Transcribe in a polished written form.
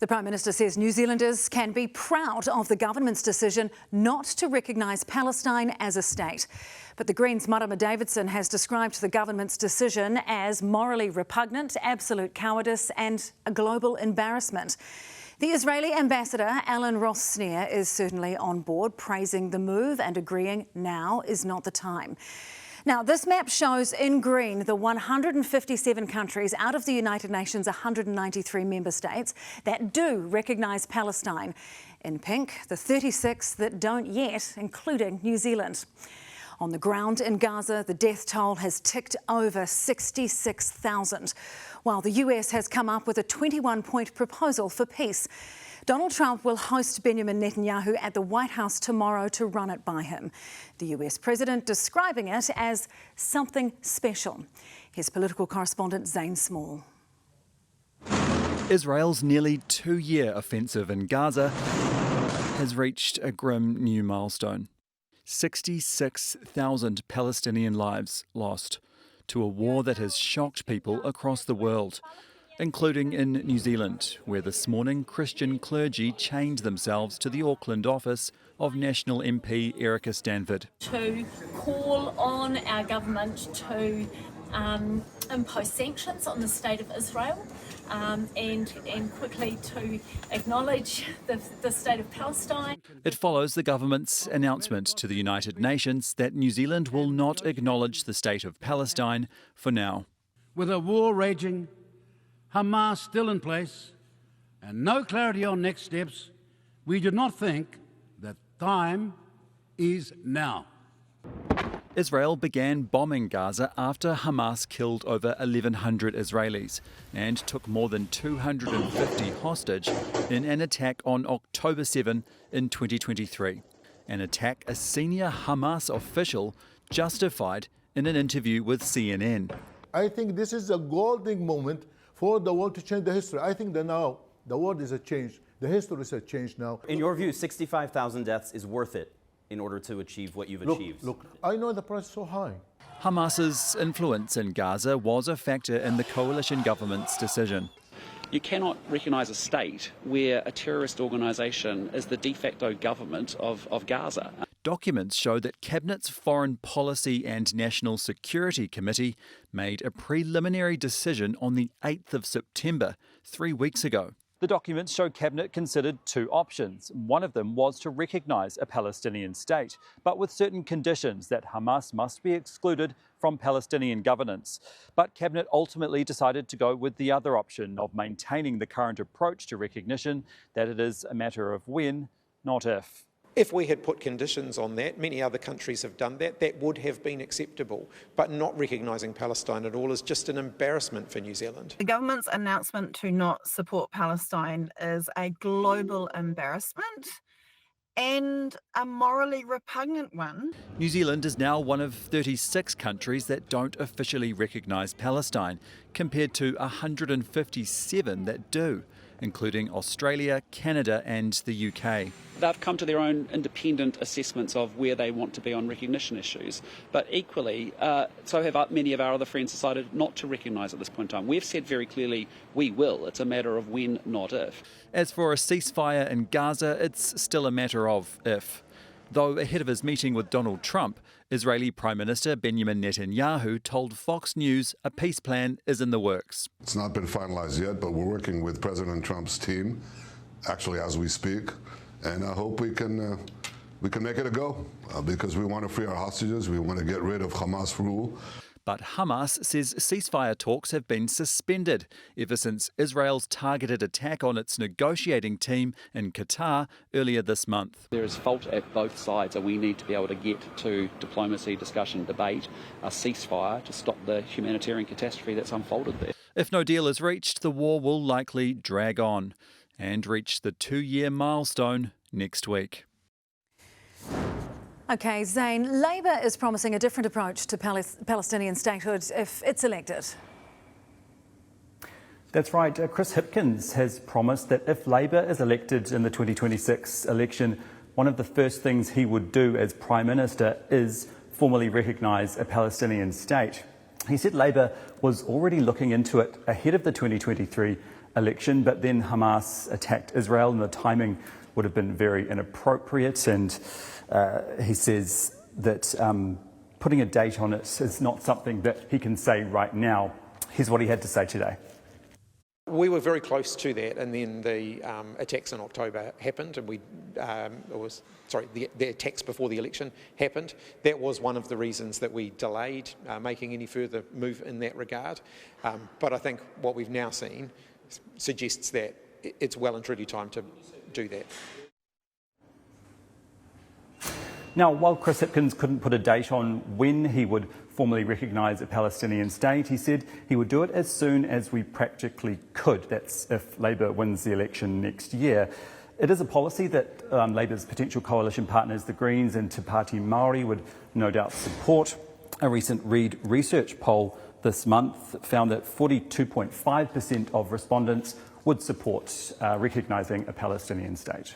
The Prime Minister says New Zealanders can be proud of the government's decision not to recognise Palestine as a state. But the Greens Marama Davidson has described the government's decision as morally repugnant, absolute cowardice and a global embarrassment. The Israeli ambassador, Alan Ross-Sneer, is certainly on board, praising the move and agreeing now is not the time. Now, this map shows in green the 157 countries out of the United Nations 193 member states that do recognise Palestine. In pink, the 36 that don't yet, including New Zealand. On the ground in Gaza, the death toll has ticked over 66,000, while the US has come up with a 21-point proposal for peace. Donald Trump will host Benjamin Netanyahu at the White House tomorrow to run it by him. The US president describing it as something special. Here's political correspondent Zane Small. Israel's nearly two-year offensive in Gaza has reached a grim new milestone. 66,000 Palestinian lives lost to a war that has shocked people across the world, including in New Zealand, where this morning Christian clergy chained themselves to the Auckland office of National MP Erica Stanford. To call on our government to impose sanctions on the state of Israel and quickly to acknowledge the state of Palestine. It follows the government's announcement to the United Nations that New Zealand will not acknowledge the state of Palestine for now. With a war raging, Hamas still in place, and no clarity on next steps, we do not think that time is now. Israel began bombing Gaza after Hamas killed over 1,100 Israelis and took more than 250 hostage in an attack on October 7 in 2023. An attack a senior Hamas official justified in an interview with CNN. I think this is a golden moment for the world to change the history. I think that now the world is a change. The history is a change now. In your view, 65,000 deaths is worth it in order to achieve what you've achieved? Look, I know the price is so high. Hamas's influence in Gaza was a factor in the coalition government's decision. You cannot recognise a state where a terrorist organisation is the de facto government of Gaza. Documents show that Cabinet's Foreign Policy and National Security Committee made a preliminary decision on the 8th of September, 3 weeks ago. The documents show Cabinet considered two options. One of them was to recognise a Palestinian state, but with certain conditions that Hamas must be excluded from Palestinian governance. But Cabinet ultimately decided to go with the other option of maintaining the current approach to recognition, that it is a matter of when, not if. If we had put conditions on that, many other countries have done that, that would have been acceptable. But not recognising Palestine at all is just an embarrassment for New Zealand. The government's announcement to not support Palestine is a global embarrassment and a morally repugnant one. New Zealand is now one of 36 countries that don't officially recognise Palestine, compared to 157 that do, including Australia, Canada and the UK. They've come to their own independent assessments of where they want to be on recognition issues. But equally, so have many of our other friends decided not to recognise at this point in time. We've said very clearly we will. It's a matter of when, not if. As for a ceasefire in Gaza, it's still a matter of if. Though ahead of his meeting with Donald Trump, Israeli Prime Minister Benjamin Netanyahu told Fox News a peace plan is in the works. It's not been finalized yet, but we're working with President Trump's team, actually as we speak, and I hope we can make it a go, because we want to free our hostages, we want to get rid of Hamas rule. But Hamas says ceasefire talks have been suspended ever since Israel's targeted attack on its negotiating team in Qatar earlier this month. There is fault at both sides, and we need to be able to get to diplomacy, discussion, debate, a ceasefire to stop the humanitarian catastrophe that's unfolded there. If no deal is reached, the war will likely drag on and reach the 2-year milestone next week. OK, Zane, Labor is promising a different approach to Palestinian statehood if it's elected. That's right. Chris Hipkins has promised that if Labor is elected in the 2026 election, one of the first things he would do as Prime Minister is formally recognise a Palestinian state. He said Labor was already looking into it ahead of the 2023 election, but then Hamas attacked Israel and the timing would have been very inappropriate, and he says that putting a date on it is not something that he can say right now. Here's what he had to say today. We were very close to that, and then the attacks in October happened, and the attacks before the election happened. That was one of the reasons that we delayed making any further move in that regard. But I think what we've now seen suggests that it's well and truly time to do that. Now, while Chris Hipkins couldn't put a date on when he would formally recognise a Palestinian state, he said he would do it as soon as we practically could. That's if Labour wins the election next year. It is a policy that Labour's potential coalition partners, the Greens and Te Pāti Māori, would no doubt support. A recent Reid research poll this month found that 42.5% of respondents would support recognising a Palestinian state.